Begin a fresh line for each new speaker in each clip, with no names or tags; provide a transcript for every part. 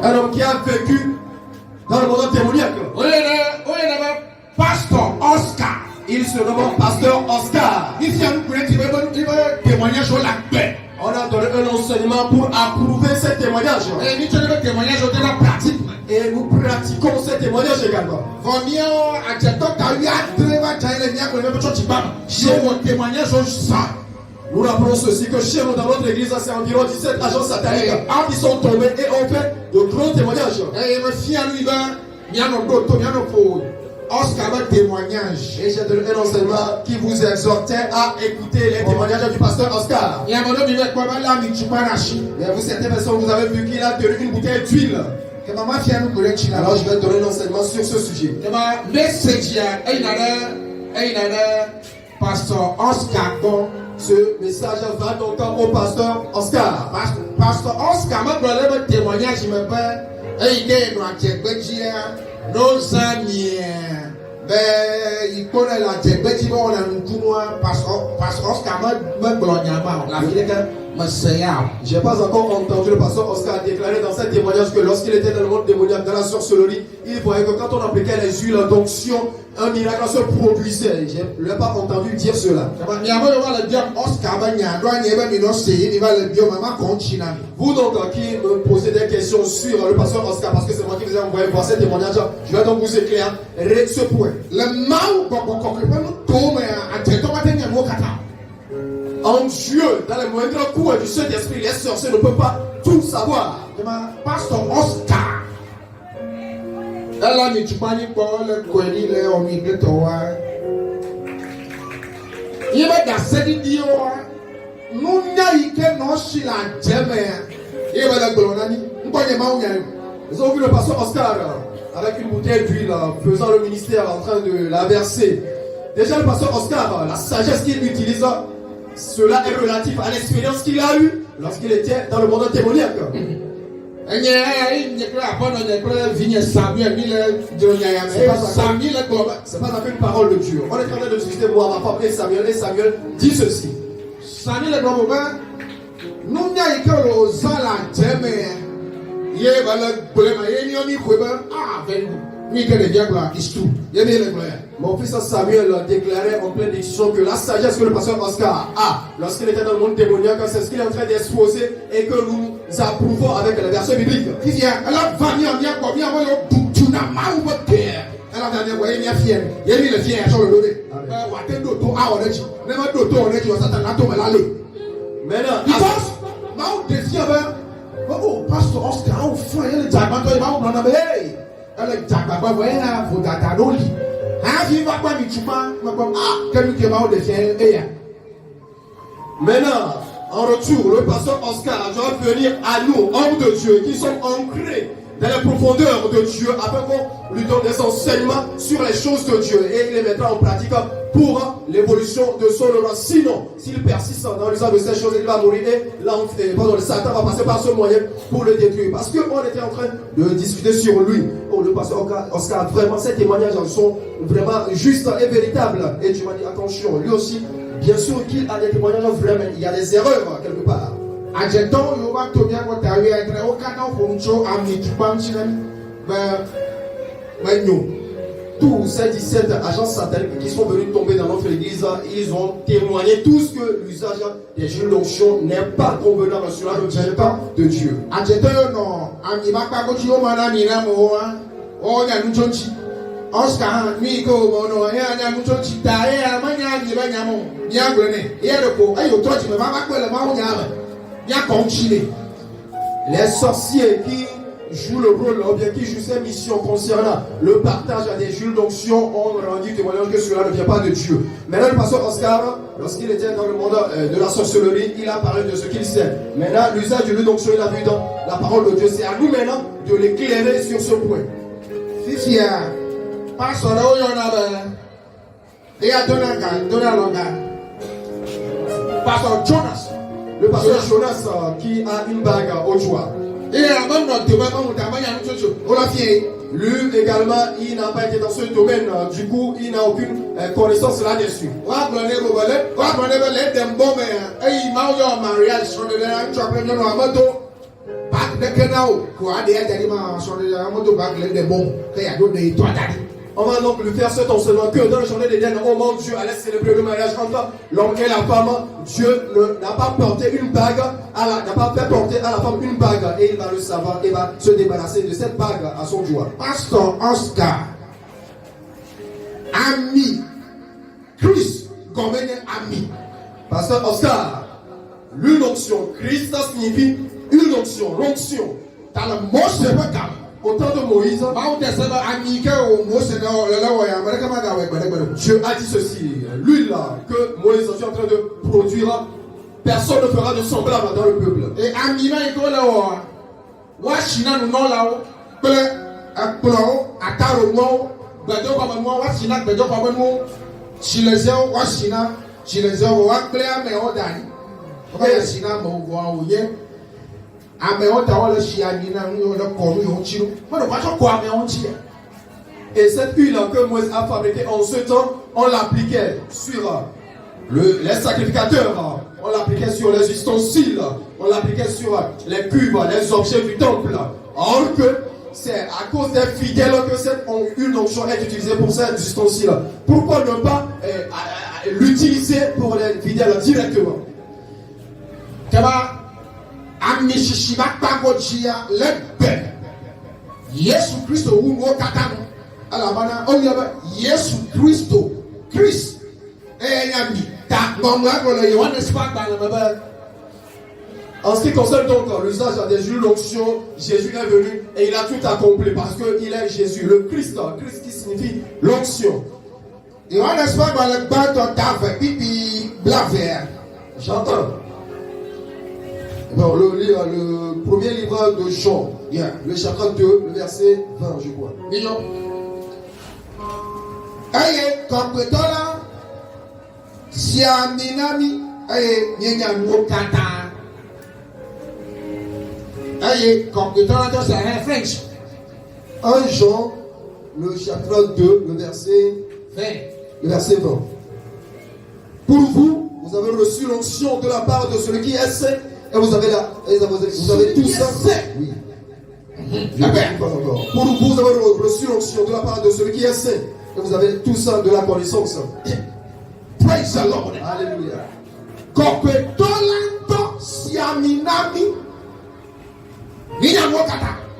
Un homme qui a vécu dans le monde démoniaque.
Pasteur Oscar.
Il se nomme Pasteur Oscar. On a donné un enseignement pour approuver ce témoignage. Et nous pratiquons ce témoignage également. Nous rappelons ceci que chez nous dans notre église, c'est environ 17 agents sataniques qui sont tombés et ont fait de grands témoignages.
Témoignage.
Et j'ai donné un enseignement qui vous exhortait à écouter les témoignages du pasteur Oscar. Mais vous, certaines personnes, vous avez vu qu'il a tenu une bouteille d'huile. Alors je vais donner un enseignement sur ce sujet.
Pasteur Oscar,
ce message va donc au pasteur Oscar.
Pasteur Oscar m'a donné un témoignage, il me nos amis, il connaît la tête, on a nous tout parce que Oscar m'a la
j'ai pas encore entendu le pasteur Oscar déclarer dans cet témoignage que lorsqu'il était dans le monde démoniaque, dans la sorcellerie, il voyait que quand on appliquait les huiles d'onction, un miracle se produisait. Je ne l'ai pas entendu dire cela. Vous donc qui me posez des questions sur le pasteur Oscar, parce que c'est moi qui vous ai envoyé voir ces témoignages, je vais donc vous éclairer ce point. En Dieu, dans les moindres coups du Saint-Esprit, les sorciers ne peuvent pas tout savoir.
Pasteur Oscar. Elle a mis du panier pour le query, le omnipotent. Il va dans cette idée. Nous n'avons que nos chila jamais. Il va la glonani. Nous connaissons pas.
Ils ont vu le pasteur Oscar avec une bouteille d'huile faisant le ministère en train de la verser. Déjà, le pasteur Oscar, la sagesse qu'il utilise, cela est relatif à l'expérience qu'il a eue lorsqu'il était dans le monde démoniaque. C'est pas avec une parole de Dieu. On est en train de discuter moi, ma femme et Samuel dit ceci.
Samuel est dans le moment. Nous n'avons que le Zala Djemé. Il y a le problème. Il y a un problème. Ah,
mon fils Samuel déclarait en pleine diction que la sagesse que le pasteur Oscar a lorsqu'il était dans le monde démoniaque, c'est ce qu'il est en train d'exposer et que nous approuvons avec les versets bibliques.
Il vient, elle a vanné en bien comme il y a un tu n'as pas ou votre père. Elle a vanné, voyez, il y a fier. Il y a mis le fier sur le dos.
Maintenant,
because, now the fear, oh, Pastor Oscar, oh, fire, il est à hey. Elle est d'accord, voyez, vous êtes au lit.
Maintenant, en retour, le pasteur Oscar doit venir à nous, hommes de Dieu, qui sont ancrés dans les profondeurs de Dieu, afin qu'on lui donne des enseignements sur les choses de Dieu et il les mettra en pratique pour l'évolution de son roi. Sinon, s'il persiste dans l'usage de ces choses, il va mourir et le Satan va passer par ce moyen pour le détruire. Parce qu'on était en train de discuter sur lui. Oh, le pasteur Oscar, vraiment, ces témoignages sont vraiment justes et véritables. Et tu m'as dit, attention, lui aussi, bien sûr qu'il a des témoignages vraiment, il y a des erreurs quelque part. Tous ces 17 agents sataniques qui sont venus tomber dans notre église, ils ont témoigné tous que l'usage des huiles d'onction n'est pas convenable sur le temps de Dieu.
Oscar,
les sorciers qui jouent le rôle, ou bien qui jouent ces missions concernant le partage des huiles d'onction ont rendu témoignage que cela ne vient pas de Dieu. Maintenant, le pasteur Oscar, lorsqu'il était dans le monde de la sorcellerie, il a parlé de ce qu'il sait. Maintenant, l'usage de l'huile d'onction, il a vu dans la parole de Dieu. C'est à nous maintenant de l'éclairer sur ce point.
Pasteur Jonas.
Le pasteur Jonas qui a une bague au doigt. Lui également, il n'a pas été dans ce domaine. Du coup, il n'a aucune connaissance là-dessus.
bague de canao, quoi, des aliments sur les motos bagues de bon, qu'il y a d'autres des toits d'aller.
On va donc lui faire cet enseignement que dans la journée d'Éden, au moment où Dieu allait célébrer le mariage entre l'homme et la femme, Dieu n'a pas porté une bague, n'a pas fait porter à la femme une bague, et il va le savoir, et va se débarrasser de cette bague à son doigt.
Pasteur Oscar, ami, Christ, comme ami.
Pasteur Oscar, l'onction, Christ, ça signifie une onction, l'onction.
Dans le mot, c'est pas comme.
Au temps de Moïse, Dieu a dit ceci, l'huile que Moïse est en train de produire, personne ne fera de semblable dans le peuple. Et Amina est là, Washina nous non là, Plan, Ataromo, Bedo Pamamo, Washina, Bedo Pamamo, Chilezeo, Washina, Chilezeo, Waklea, Meodani, Washina, Mouye. Et cette huile que Moïse a fabriquée en ce temps, on l'appliquait sur les sacrificateurs, on l'appliquait sur les ustensiles, on l'appliquait sur les cubes, les objets du temple. Or que c'est à cause des fidèles que cette huile d'onction est utilisée pour ces ustensiles. Pourquoi ne pas l'utiliser pour les fidèles directement? Amnishiba Pagojia Lebe Yesu Christo Umo Katano Alabana Oyaba Yesu Christo Christ Eyami Ta Mama Yohannes Pagba. En ce qui concerne donc l'usage des huiles d'onction, Jésus est venu et il a tout accompli parce qu'il est Jésus, le Christ, Christ qui signifie l'onction. Yohannes Pagba le bateau d'ave pipi blaver. J'entends. Alors, le premier livre de Jean, le chapitre 2, le verset 20, je crois. Aye, Kompetola, Siaminami, Aye, Nyanyanwo Kata. Aye, Kompetola, c'est un French. 1 Jean, le chapitre 2, le verset 20. Le verset 20. Pour vous, vous avez reçu l'onction de la part de celui qui est saint. Et vous avez tout ça. Oui. Pour vous, vous avez reçu l'onction de la part de celui qui est saint. Et vous avez tout ça de la connaissance. Praise the Lord. Alléluia.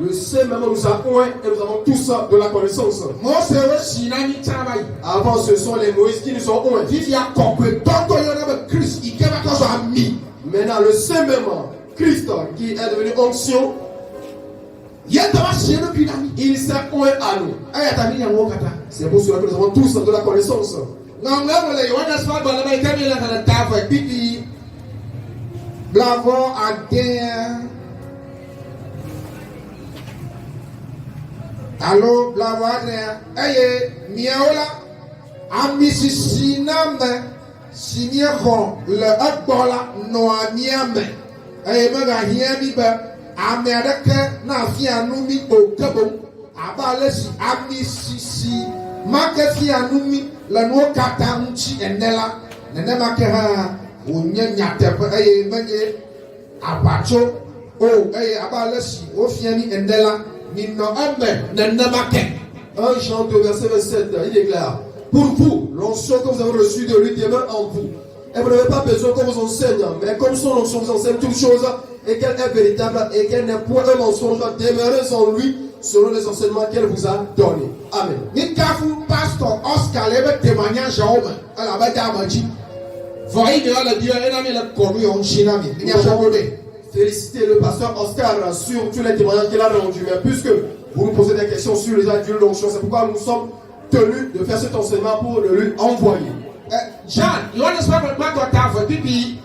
Le Saint même nous a oint et nous avons tout ça de la connaissance. Avant, ce sont les Moïse qui nous ont oint. Maintenant, le Saint même, Christ, qui est devenu onction, il s'est oint à nous. C'est pour cela que nous avons tous de la connaissance. Allô, blavarne, aye, miaola, amisisiname, signieront le akbola, noamiame, aye, mega hiamibe, amereke, na fianumi, au kabon, abalesi, amisisi, make fianumi, le no katamchi, enela, nenemake, unye nyatepe, aye, menge, apacho, oh, aye, abalesi, o fiani, endela. 1 Jean 2, verset 27, il déclare: pour vous, l'onction que vous avez reçue de lui demeure en vous. Et vous n'avez pas besoin qu'on vous enseigne, mais comme son onction vous enseigne toutes choses, et qu'elle est véritable, et qu'elle n'est point un mensonge, demeurez en lui selon les enseignements qu'elle vous a donnés. Amen. Pasteur Oscar, le témoignage à homme, à la bête à Maji. Voyez de la Dieu, et n'a pas connu en Chine. Il n'y a pas de féliciter le pasteur Oscar sur tous les témoignages qu'il a rendus. Mais puisque vous nous posez des questions sur les adultes d'onction, c'est pourquoi nous sommes tenus de faire cet enseignement pour le lui envoyer. Jean, il y a un espace de temps, pipi.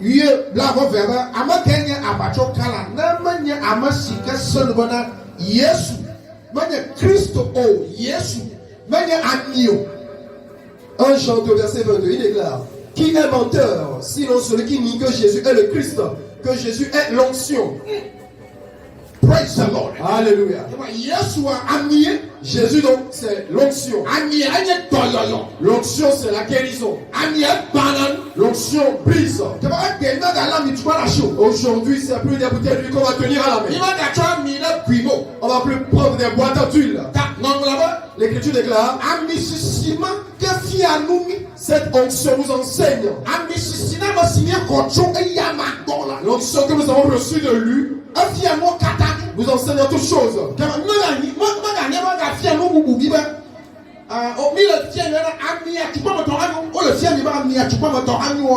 Il y a un verbe, Amakenya Abacho Kala, Namanya Amasika Solbona, Yesu, Mania Christo, oh, Yesu, Mania Amio. 1 Jean 2, verset 22, il déclare: qui est menteur, sinon celui qui nie que Jésus est le Christ, que Jésus est l'onction.
Praise the Lord.
Alléluia.
Yeshua amié.
Jésus donc c'est l'onction.
Amié anye toyoyo.
L'onction c'est la guérison.
Amié banan.
L'onction brise.
Tu vas gagner dans la mitzvah la show.
Aujourd'hui c'est plus des bouteilles d'huile qu'on va tenir à la main.
Il va gâcher mine primo.
On va plus prendre des boîtes d'huile.
Non là-bas.
L'Écriture déclare
Amisisima que fi anumi.
cette onction nous enseigne.
Amisisina va signer kocho e yamadola.
L'onction que nous avons reçue de lui
Afi amo kata.
nous enseigne toutes choses.
Kama ngani ma ga fi amo bubu biba. O mi le tien na ami atipa mo ton anu. O le tien mi ba ami atipa mo ton anu.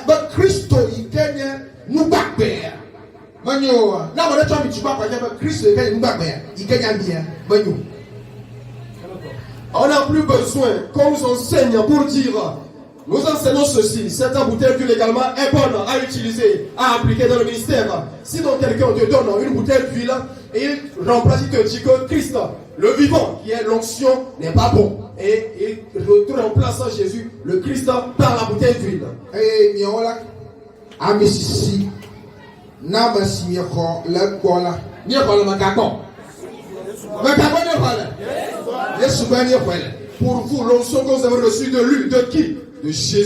But Christo ikenya nu bagbe. Manyo na mo le twa mi tipa kwa jaba Christo ikenya nu bagbe. Ikenya bia. Manyo.
On n'a plus besoin qu'on nous enseigne pour dire nous enseignons ceci. Cette bouteille d'huile également est bonne à utiliser, à appliquer dans le ministère. Sinon quelqu'un te donne une bouteille d'huile et il remplace, il te dit que Christ, le vivant, qui est l'onction, n'est pas bon. Et il remplace Jésus, le Christ, par la bouteille d'huile.
Eh, miola. Amisisi. Nama simiako la kola. Ni kola makako. Makako ni kola. Yesu bani kola.
Pour vous, l'onction que vous avez reçue de lui, de qui? De Jésus.